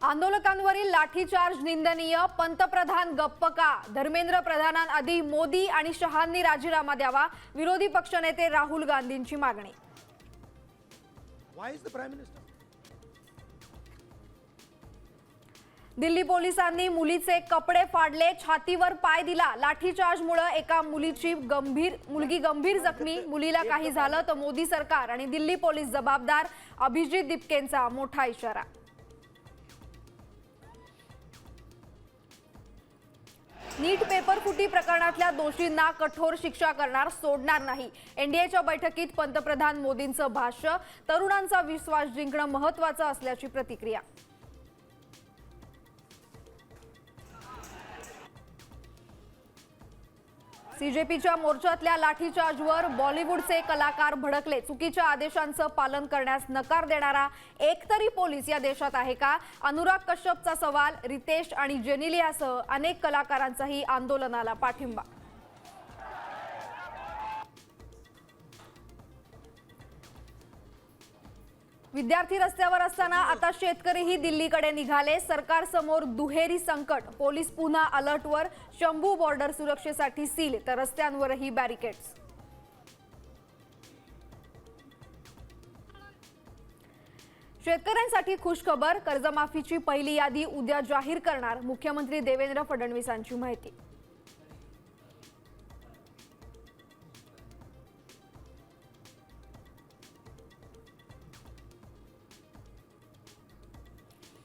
आंदोलकांवरील लाठीचार्ज निंदनीय, पंतप्रधान गप्प का? धर्मेंद्र प्रधानांआधी मोदी आणि शहांनी राजीनामा द्यावा, विरोधी पक्षनेते राहुल गांधींची मागणी. दिल्ली पोलिसांनी मुलीचे कपडे फाडले, छातीवर पाय दिला. लाठीचार्जमुळे एका मुलगी गंभीर जखमी. मुलीला काही झालं तर मोदी सरकार आणि दिल्ली पोलीस जबाबदार, अभिजित दिपकेंचा मोठा इशारा. नीट पेपर फुटी प्रकरणातल्या दोषींना कठोर शिक्षा करणार, सोडणार नाही. एनडीएच्या बैठकीत पंतप्रधान मोदींचं भाष्य. तरुणांचा विश्वास जिंकणं महत्त्वाचं असल्याची प्रतिक्रिया. सीजेपीच्या मोर्चातल्या लाठीचार्जवर बॉलिवूडचे कलाकार भडकले. चुकीच्या आदेशांचं पालन करण्यास नकार देणारा एक तरी पोलीस या देशात आहे का? अनुराग कश्यपचा सवाल. रितेश आणि जेनिलियासह अनेक कलाकारांचाही आंदोलनाला पाठिंबा. विद्यार्थी रस्त्यावर असताना आता शेतकरीही दिल्लीकडे निघाले. सरकार समोर दुहेरी संकट. पोलीस पुन्हा अलर्टवर. शंभू बॉर्डर सुरक्षेसाठी सील, तर रस्त्यांवरही बॅरिकेड्स. शेतकऱ्यांसाठी खुशखबर. कर्जमाफीची पहिली यादी उद्या जाहीर करणार, मुख्यमंत्री देवेंद्र फडणवीसांची माहिती.